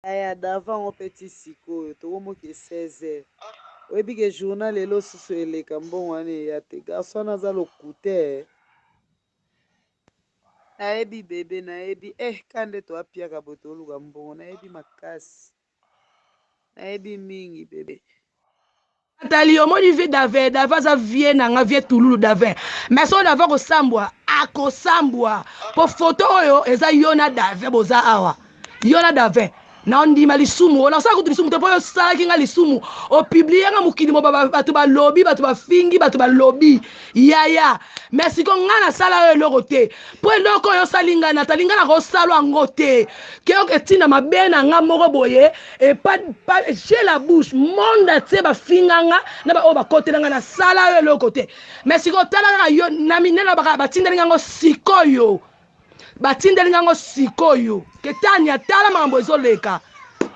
aya d'avant o petit sikoyo tokomoke 16h oyebi ke journal lelo susu eleka mbongo wana eya te garson aza lokute nayebi bebe nayebi kande toapiaka boye toluka mbongo nayebi makasi nayebi mingi bebe Nathalie omoni vie David aza vie nanga vie tululu David mais so David kosambwa akosambwa po photo oyo eza yo na David boza awa yo na David na ondima lisumu ona osala kutu lisumu te po oyo osalaki nga lisumu opiblie nga mokili mo bato balobi bato bafingi bato balobi yaya mais siko nga nasala oyo eloko te po eloko oyo osali nga Nathalie nga nakosala yango te keyoka etinda mabe na nga moko boye j'ai la bouche monde atie bafinga nga na baoyo bakotela nga nasala oyo eloko te mais siko tala kaka yo na minene batindeli ngango sikoyo batindeli ngango sikoyo ketani atala makambo ezoleka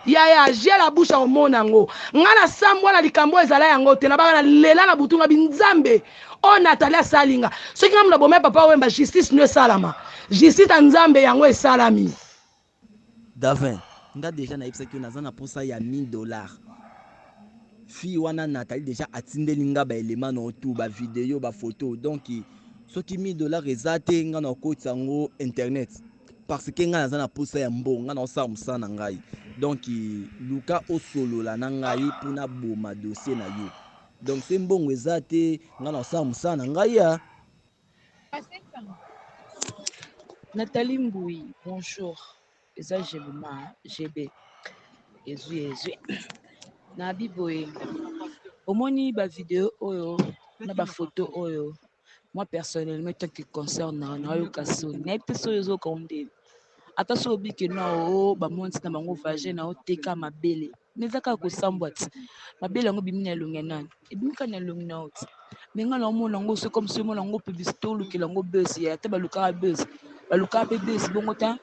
yaya j'ai la bouche akomona yango nga na sambwa na likambo ezala yango te na baka na lela na butunga binzambe oyo Nathalie asalinga soki nga muna bomai papa wemba justice no esalama justice ya nzambe yango esalami Davin nga déjà nayebisaki yo naza na posa ya $1000 fille wana Nathalie déjà atindeli nga baelema na otu bavideo bafoto donc soki $1000 eza te nga nakotisa yango internet parce que nga naza na posa ya mbongo nga naosala mosala na ngai donc luka osolola na ngai mpona boma dossier na yo donc se mbongo eza te nga naosala mosala na ngai ya Nathalie Mboui, bonjour. Eza Jeluma, GB. Ezui. Na biboye. Omoni ba vidéo oyo, na ba photo oyo. Moi personnellement, tant que concerne na yo kasoni. Na epeso yo zo konde. Ata so obi ke no ba monti na bango vagin na oteka mabele. Mezaka ko sambwati. Mabele yango bimina elonge nani. Ebimika na elonge na oti. Menga na omona ngo c'est comme si omona ngo publicité olukela ngo buzz ya te baluka buzz. Baluka pe buzz bongo ta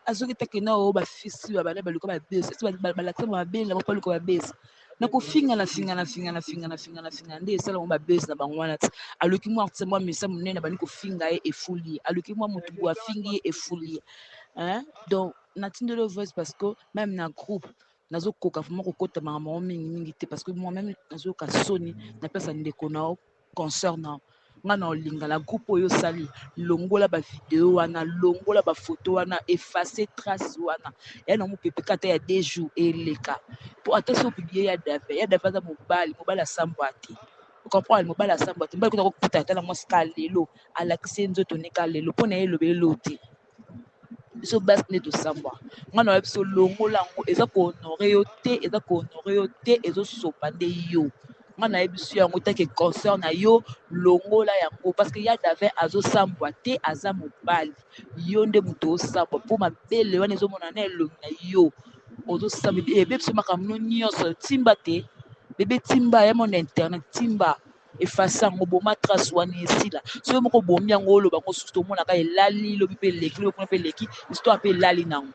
azoki take na o ba fisi ba bana baluka ba buzz. Esi balakisa mabele na baluka ba buzz. Na ko finga na nde esala ngo ba buzz na bango wana. Aluki mo artiste mo misa munene bani ko finga e efuli. Aluki mo mutu bo afingi e efuli. Donc natindelo voice parce que même na groupe nazo koka vraiment kokota maman mingi te parce que moi-même nazo ka soni na pesa ndeko na concert na nga na olinga la groupe oyo sali longola ba vidéo wana longola ba photo wana effacer trace wana ya na mo pepe kata ya 2 jours eleka pour attention publier ya David za mobali asambwa te vous comprenez mobali asambwa te mbali ko kuta tala mo ska lelo ala kisenzo toneka lelo pona elobelo te biso basi nde tosambwa nga na biso longola yango eza kohonore yo te ezosopa nde yo nga na biso yango take concert na yo longola yango parce que ya David azosambwa te aza mobali yo nde moto osambwa mpo mabele wana ezomona na elongi na yo ozosamba ebe biso makambo nyonso timba te bebe timba ya mona internet timba efasa yango boma trace wana esila soki moko bomi yango oloba ngo susu tomonaka elali lobi mpe eleki lobi kuna mpe eleki histoire mpe elali nango